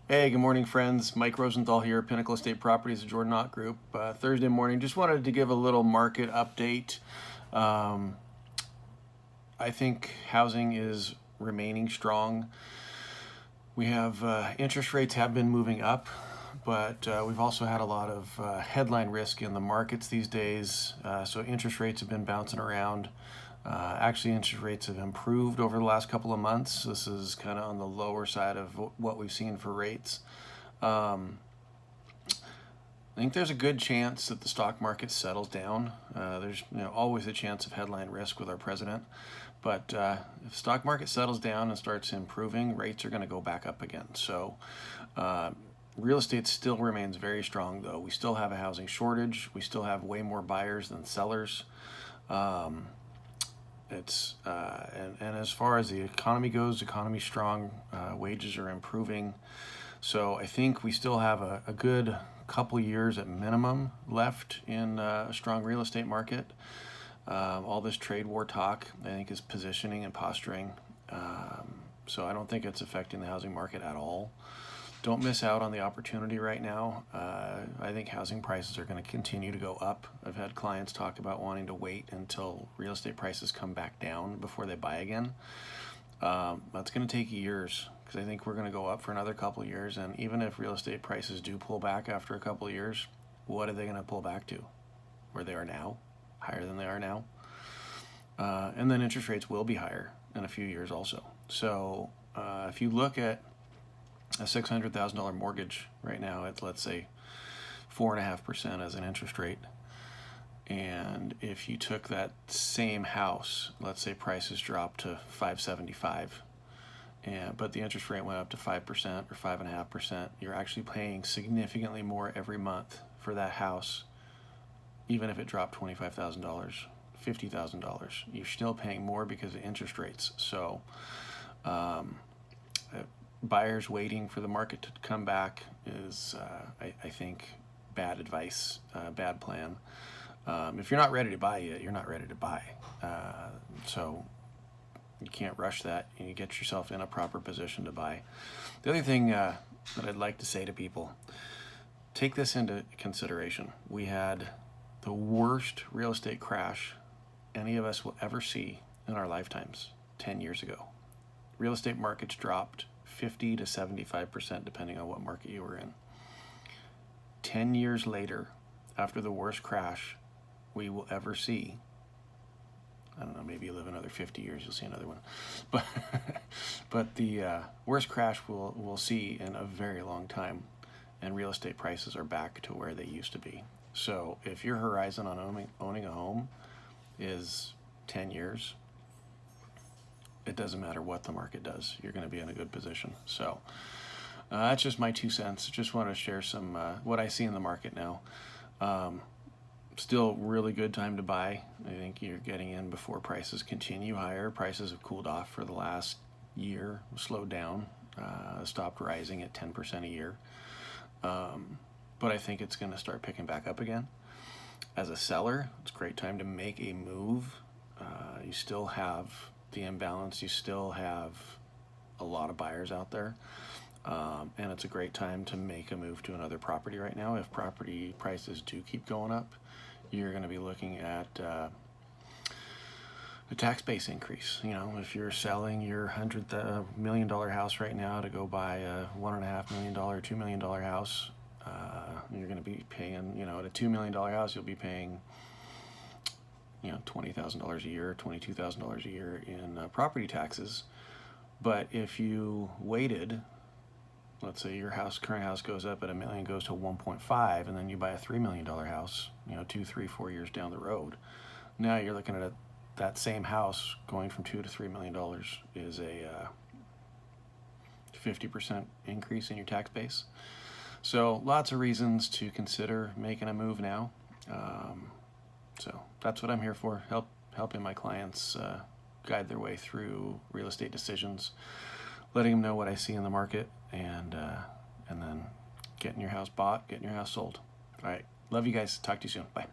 Hey, good morning, friends. Mike Rosenthal here, Pinnacle Estate Properties, the Jordan Knott Group. Thursday morning, just wanted to give a little market update. Um, I think housing is remaining strong. We have interest rates have been moving up, but we've also had a lot of headline risk in the markets these days. So interest rates have been bouncing around. Actually, interest rates have improved over the last couple of months. This is kind of on the lower side of what we've seen for rates. Um, I think there's a good chance that the stock market settles down. There's always a chance of headline risk with our president, but if the stock market settles down and starts improving, rates are going to go back up again. So uh, real estate still remains very strong, though. We still have a housing shortage. We still have way more buyers than sellers. Um, and as far as the economy goes, the economy's strong. Wages are improving. So I think we still have a good couple years at minimum left in a strong real estate market. All this trade war talk, I think, is positioning and posturing. So I don't think it's affecting the housing market at all. Don't miss out on the opportunity right now. I think housing prices are going to continue to go up. I've had clients talk about wanting to wait until real estate prices come back down before they buy again. That's going to take years because I think we're going to go up for another couple of years. And even if real estate prices do pull back after a couple of years, what are they going to pull back to? Where they are now? Higher than they are now? And then interest rates will be higher in a few years also. So if you look at a $600,000 mortgage right now, it's, let's say, 4.5% as an interest rate. And if you took that same house, let's say prices dropped to 575, but the interest rate went up to 5% or 5.5%, you're actually paying significantly more every month for that house, even if it dropped $25,000, $50,000. You're still paying more because of interest rates. So buyers waiting for the market to come back is, I think, bad advice, bad plan. If you're not ready to buy yet, you're not ready to buy. So you can't rush that. You get yourself in a proper position to buy. The other thing that I'd like to say to people, take this into consideration. We had the worst real estate crash any of us will ever see in our lifetimes 10 years ago. Real estate markets dropped 50 to 75% depending on what market you were in. 10 years later, after the worst crash we will ever see, I don't know, maybe you live another 50 years, you'll see another one. But the worst crash we'll see in a very long time, and real estate prices are back to where they used to be. So if your horizon on owning a home is 10 years, it doesn't matter what the market does, you're going to be in a good position. So that's just my 2 cents. Just want to share some what I see in the market now. Still really good time to buy. I think you're getting in before prices continue higher. Prices have cooled off for the last year, slowed down, stopped rising at 10% a year. But I think it's going to start picking back up again. As a seller, it's a great time to make a move. You still have the imbalance. You still have a lot of buyers out there. And it's a great time to make a move to another property right now. If property prices do keep going up, you're going to be looking at a tax base increase. If you're selling your $100 million house right now to go buy a $1.5 million, $2 million house, you're going to be paying, at a $2 million house, you'll be paying, $20,000 a year, $22,000 a year in property taxes. But if you waited, let's say your current house goes up at $1 million, goes to 1.5, and then you buy a $3 million house, 2, 3, 4 years down the road. Now you're looking at that same house going from $2 to $3 million is a 50% increase in your tax base. So lots of reasons to consider making a move now. So that's what I'm here for, helping my clients guide their way through real estate decisions, letting them know what I see in the market, and then getting your house bought, getting your house sold. All right. Love you guys. Talk to you soon. Bye.